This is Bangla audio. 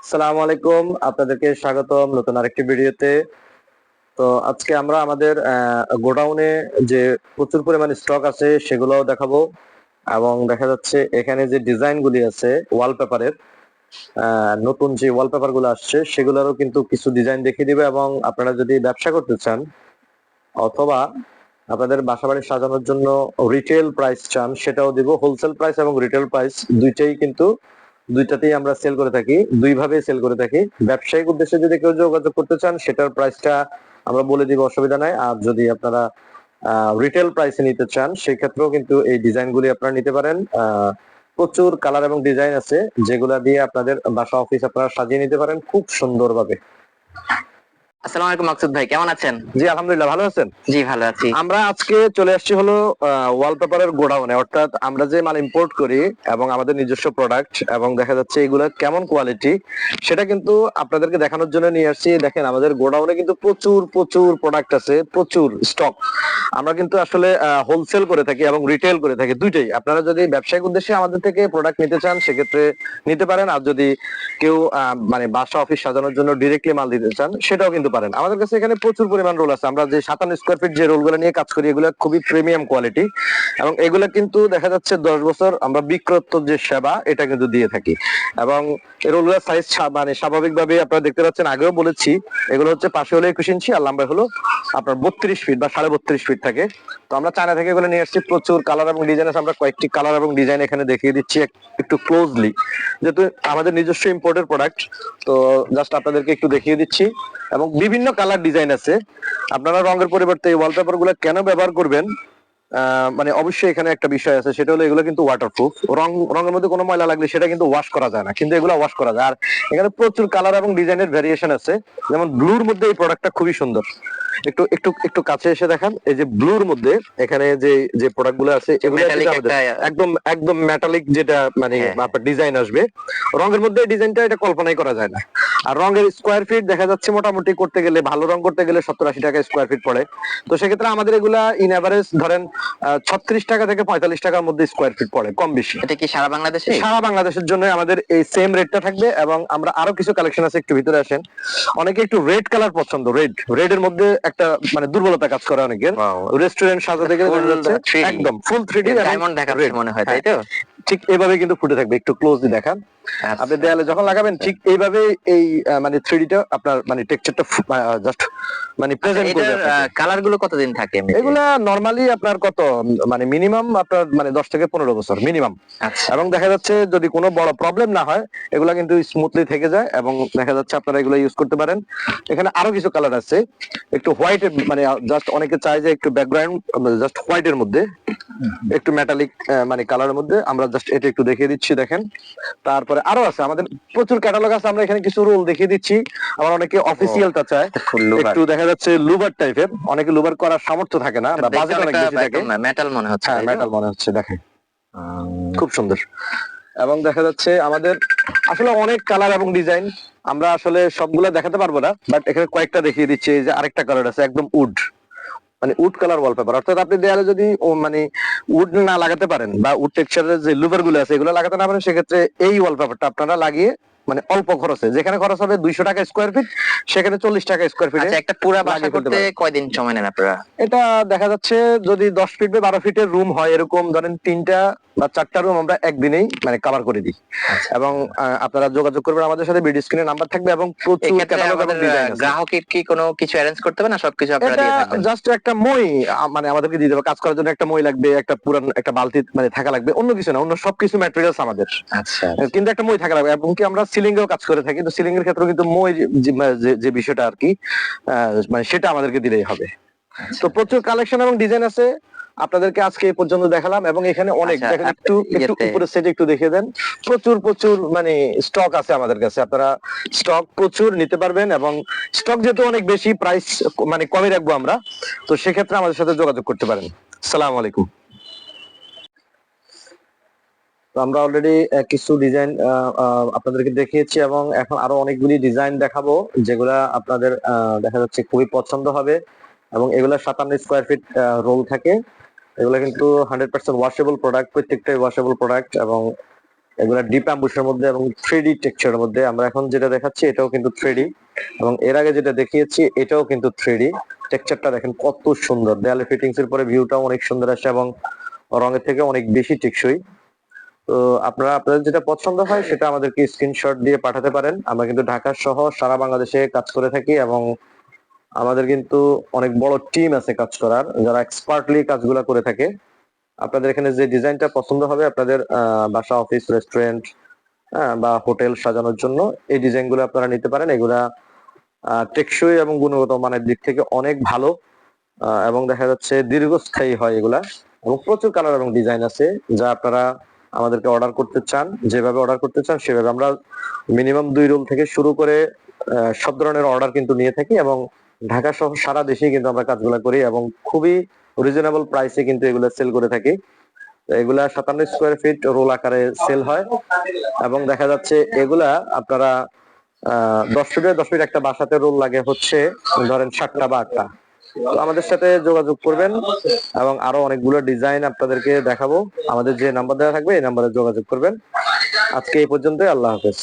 আসসালামু আলাইকুম, আপনাদেরকে স্বাগতম নতুন আরেকটি ভিডিওতে। তো আজকে আমরা আমাদের গোডাউনে যে প্রচুর পরিমাণে স্টক আছে সেগুলোও দেখাবো, এবং দেখা যাচ্ছে এখানে যে ডিজাইন গুলি আছে ওয়ালপেপারের, নতুন যে ওয়ালপেপার গুলো আসছে সেগুলোরও কিন্তু কিছু ডিজাইন দেখিয়ে দিবে। এবং আপনারা যদি ব্যবসা করতে চান অথবা আপনাদের বাসাবাড়ি সাজানোর জন্য রিটেল প্রাইস চান সেটাও দিব। হোলসেল প্রাইস এবং রিটেল প্রাইস দুইটাতেই আমরা সেল করে থাকি, দুই ভাবে সেল করে থাকি। ব্যবসায়িক উদ্দেশ্যে যদি কেউ যোগাযোগ করতে চান সেটার প্রাইসটা আমরা বলে দিব, অসুবিধা নাই। আর যদি আপনারা রিটেল প্রাইসে নিতে চান সেক্ষেত্রেও কিন্তু এই ডিজাইন গুলি আপনারা নিতে পারেন। প্রচুর কালার এবং ডিজাইন আছে যেগুলা দিয়ে আপনাদের বাসা অফিস আপনারা সাজিয়ে নিতে পারেন খুব সুন্দরভাবে। আসসালামু আলাইকুম মাকসুদ ভাই, কেমন আছেন? জি আলহামদুলিল্লাহ, ভালো আছেন? জি ভালো আছি। আমরা আজকে চলে আসছি হলো ওয়ালপেপারের গোডাউনে, অর্থাৎ আমরা যে মাল ইম্পোর্ট করি এবং আমাদের নিজস্ব প্রোডাক্ট, এবং দেখা যাচ্ছে এগুলো কেমন কোয়ালিটি সেটা কিন্তু আপনাদেরকে দেখানোর জন্য নিয়ে আসছি। দেখেন আমাদের গোডাউনে কিন্তু প্রচুর প্রচুর প্রোডাক্ট আছে, প্রচুর স্টক। আমরা কিন্তু আসলে হোলসেল করে থাকি এবং রিটেল করে থাকি, দুইটাই। আপনারা যদি ব্যবসায়িক উদ্দেশ্যে আমাদের থেকে প্রোডাক্ট নিতে চান সেক্ষেত্রে নিতে পারেন, আর যদি কেউ মানে বাসা অফিস সাজানোর জন্য ডিরেক্টলি মাল দিতে চান সেটাও কিন্তু পারেন। আমাদের কাছে এখানে প্রচুর পরিমাণ রোল আছে। আমরা যে 57 স্কয়ার ফিট যে রোলগুলো নিয়ে কাজ করি এগুলো খুবই প্রিমিয়াম কোয়ালিটি, এবং এগুলো কিন্তু দেখা যাচ্ছে 10 বছর আমরা বিক্রয়োত্তর যে সেবা এটা কিন্তু দিয়ে থাকি। এবং এই রোলগুলোর সাইজ মানে স্বাভাবিকভাবে আপনারা দেখতে পাচ্ছেন, আগেও বলেছি এগুলো হচ্ছে পাশে হলো 21 ইঞ্চি আর লম্বা হলো আপনার 32 ফিট বা 32.5 ফিট থাকে। তো আমরা চায়না থেকে এগুলো নিয়ে আসছি। প্রচুর কালার এবং ডিজাইন আছে, আমরা কয়েকটি কালার এবং ডিজাইন এখানে দেখিয়ে দিচ্ছি একটু ক্লোজলি, যেহেতু আমাদের নিজস্ব ইম্পোর্টের প্রোডাক্ট। তো জাস্ট আপনাদেরকে একটু দেখিয়ে দিচ্ছি, এবং বিভিন্ন কালার ডিজাইন আছে। আপনারা রঙের পরিবর্তে এই ওয়ালপেপার গুলো কেন ব্যবহার করবেন, মানে অবশ্যই এখানে একটা বিষয় আছে, সেটা হলো এগুলো কিন্তু ওয়াটারপ্রুফ। রঙের মধ্যে কোনো ময়লা লাগলে সেটা কিন্তু ওয়াশ করা যায় না, কিন্তু এগুলো ওয়াশ করা যায়। আর এখানে প্রচুর কালার এবং ডিজাইনের ভেরিয়েশন আছে। যেমন ব্লুর মধ্যে এই প্রোডাক্টটা খুবই সুন্দর, একটু একটু একটু কাছে এসে দেখান। এই যে ব্লুর মধ্যে এখানে যে যে প্রোডাক্ট গুলো আছে এগুলো একদম একদম মেটালিক, যেটা মানে আপনার ডিজাইন আসবে রঙের মধ্যে, ডিজাইনটা এটা কল্পনাই করা যায় না। আর রঙের স্কোয়ার ফিট দেখা যাচ্ছে মোটামুটি করতে গেলে, ভালো রং করতে গেলে 70-80 টাকা স্কোয়ার ফিট পড়ে। তো সেক্ষেত্রে আমাদের এগুলা ইন এভারেজ ধরেন 36 টাকা থেকে 45 টাকার মধ্যে স্কোয়ার ফিট পড়ে, কম বেশি। এটা কি সারা বাংলাদেশে? সারা বাংলাদেশের জন্য আমাদের এই সেম রেটটা থাকবে। এবং আমরা আরো কিছু কালেকশন আছে, একটু ভিতরে আসেন। অনেকে একটু রেড কালার পছন্দ, রেড এর মধ্যে একটা মানে দুর্বলতা কাজ করে অনেকের। রেস্টুরেন্ট সাজাতে গেলে একদম ফুল 3D ডায়মন্ড দেখাচ্ছে মনে হয়, তাই তো? ঠিক এইভাবে কিন্তু ফুটে থাকবে, একটু ক্লোজলি দেখান। আপনি দেয়ালে যখন লাগাবেন ঠিক এইভাবে এই মানে 3D টা আপনার মানে টেক্সচারটা জাস্ট মানে প্রেজেন্ট করবে। কালার গুলো কতদিন থাকে? এগুলা নরমালি আপনার কত মানে মিনিমাম আপনার মানে 10 থেকে 15 বছর মিনিমাম। এবং দেখা যাচ্ছে যদি কোনো বড় প্রবলেম না হয় এগুলা কিন্তু স্মুথলি থেকে যায়, এবং দেখা যাচ্ছে আপনারা এগুলো ইউজ করতে পারেন। এখানে আরো কিছু কালার আছে, একটু হোয়াইট, মানে জাস্ট অনেকে চায় যে একটু ব্যাকগ্রাউন্ড জাস্ট হোয়াইটের মধ্যে একটু মেটালিক মানে কালারের মধ্যে, আমরা জাস্ট এটা একটু দেখিয়ে দিচ্ছি, দেখেন। তারপরে আরো আছে, আমাদের প্রচুর ক্যাটালগ আছে, আমরা এখানে কিছু রোল দেখিয়ে দিচ্ছি। আবার অনেকে অফিসিয়ালটা চায় একটু দেখা যাচ্ছে লুভার টাইপের, অনেকে লুভার করার সামর্থ্য থাকে না বা বাজেট অনেক বেশি থাকে। মেটাল মনে হচ্ছে। হ্যাঁ মেটাল মনে হচ্ছে, দেখেন খুব সুন্দর। এবং দেখা যাচ্ছে আমাদের আসলে অনেক কালার এবং ডিজাইন, আমরা আসলে সবগুলা দেখাতে পারবো না, বাট এখানে কয়েকটা দেখিয়ে দিচ্ছি। এই যে আরেকটা কালার আছে একদম উড, মানে উড কালার ওয়ালপেপার। অর্থাৎ আপনি দেয়ালে যদি মানে উড না লাগাতে পারেন বা উড টেক্সচারের যে লুভার গুলো আছে এগুলো লাগাতে না পারেন, সেক্ষেত্রে এই ওয়ালপেপারটা আপনারা লাগিয়ে মানে অল্প খরচে, যেখানে খরচ হবে 200 টাকা স্কোয়ার ফিট সেখানে 40 টাকা স্কোয়ার ফিট। একটা পুরো বাসা করতে কয়দিন সময় নেন আপনারা? এটা দেখা যাচ্ছে যদি 10 ফিট বা 12 ফিটের রুম হয়, এরকম ধরেন 3টা বা 4টা রুম আমরা একদিনেই মানে কভার করে দিই। এবং আপনারা যোগাযোগ করবেন আমাদের সাথে, ভিডিও স্ক্রিনে নাম্বার থাকবে এবং প্রচুর ক্যাটালগ এবং ডিজাইন আছে। গ্রাহকের কি কোনো কিছু অ্যারেঞ্জ করতে হবে না, সবকিছু আপনারা দিয়ে থাকবেন? জাস্ট একটা মই মানে আমাদেরকে দিয়ে দেবে, কাজ করার জন্য একটা মই লাগবে, একটা পুরান একটা বালতি মানে থাকা লাগবে, অন্য কিছু না, অন্য সবকিছু ম্যাটেরিয়ালস আমাদের। আচ্ছা, কিন্তু একটা মই থাকা লাগবে। এবং কি আমরা সিলিং এও কাজ করে থাকি, তো সিলিং এর ক্ষেত্রে কিন্তু মই যে বিষয়টা আর কি মানে সেটা আমাদেরকে দিলেই হবে। তো প্রচুর কালেকশন এবং ডিজাইন আছে, আপনাদেরকে আজকে এই পর্যন্ত দেখালাম। এবং এখানে অনেক দেখেন, একটু একটু উপরে সেট একটু দেখিয়ে দেন। প্রচুর প্রচুর মানে স্টক আছে আমাদের কাছে, আপনারা স্টক প্রচুর নিতে পারবেন। এবং স্টক যেহেতু অনেক বেশি, প্রাইস মানে কমই রাখবো আমরা, তো সেক্ষেত্রে আমাদের সাথে যোগাযোগ করতে পারেন। আসসালামু আলাইকুম। তো আমরা অলরেডি কিছু ডিজাইন আপনাদেরকে দেখিয়েছি, এবং এখন আরো অনেকগুলি ডিজাইন দেখাবো যেগুলা আপনাদের দেখা যাচ্ছে খুবই পছন্দ হবে। এবং এগুলা 57 স্কোয়ার ফিট রোল থাকে। এগুলো কিন্তু 100% ওয়াশেবল প্রোডাক্ট, প্রত্যেকটাই ওয়াশেবল প্রোডাক্ট। এবং এগুলা ডিপ অ্যাম্বুশের মধ্যে এবং 3D টেক্সচারের মধ্যে। আমরা এখন যেটা দেখাচ্ছি এটাও কিন্তু 3D, এবং এর আগে যেটা দেখিয়েছি এটাও কিন্তু 3D। টেক্সচারটা দেখেন কত সুন্দর, দেয়ালে ফিটিংস এর পরে ভিউটাও অনেক সুন্দর আসে এবং রঙের থেকে অনেক বেশি টেকসই। তো আপনারা আপনাদের যেটা পছন্দ হয় সেটা আমাদেরকে স্ক্রিনশট দিয়ে পাঠাতে পারেন। আমরা কিন্তু ঢাকা সহ সারা বাংলাদেশে কাজ করে থাকি, এবং আমাদের কিন্তু অনেক বড় টিম আছে কাজ করার, যারা এক্সপার্টলি কাজগুলো করে থাকে। আপনাদের এখানে যে ডিজাইনটা পছন্দ হবে আপনাদের বাসা, অফিস, রেস্টুরেন্ট বা হোটেল সাজানোর জন্য এই ডিজাইনগুলো আপনারা নিতে পারেন। এগুলা টেকসই এবং গুণগত মানের দিক থেকে অনেক ভালো, এবং দেখা যাচ্ছে দীর্ঘস্থায়ী হয় এগুলা, এবং প্রচুর কালার এবং ডিজাইন আছে যা আপনারা আমাদেরকে অর্ডার করতে চান, যেভাবে অর্ডার করতে চান সেভাবে। আমরা মিনিমাম 2 রুল থেকে শুরু করে সব ধরনের অর্ডার কিন্তু নিয়ে থাকি, এবং ঢাকা সহ সারা দেশেই কিন্তু আমরা কাজগুলো করি, এবং খুবই রিজনেবল প্রাইসে কিন্তু এগুলো সেল করে থাকি। তো এগুলা 57 স্কোয়ার ফিট রোল আকারে সেল হয়, এবং দেখা যাচ্ছে এগুলা আপনারা 10 ফিটে 10 ফিট একটা বাসাতে রোল লাগে হচ্ছে ধরেন 7টা বা 8টা। তো আমাদের সাথে যোগাযোগ করবেন, এবং আরো অনেকগুলো ডিজাইন আপনাদেরকে দেখাবো। আমাদের যে নাম্বার দেওয়া থাকবে এই নাম্বারে যোগাযোগ করবেন। আজকে এই পর্যন্তই, আল্লাহ হাফেজ।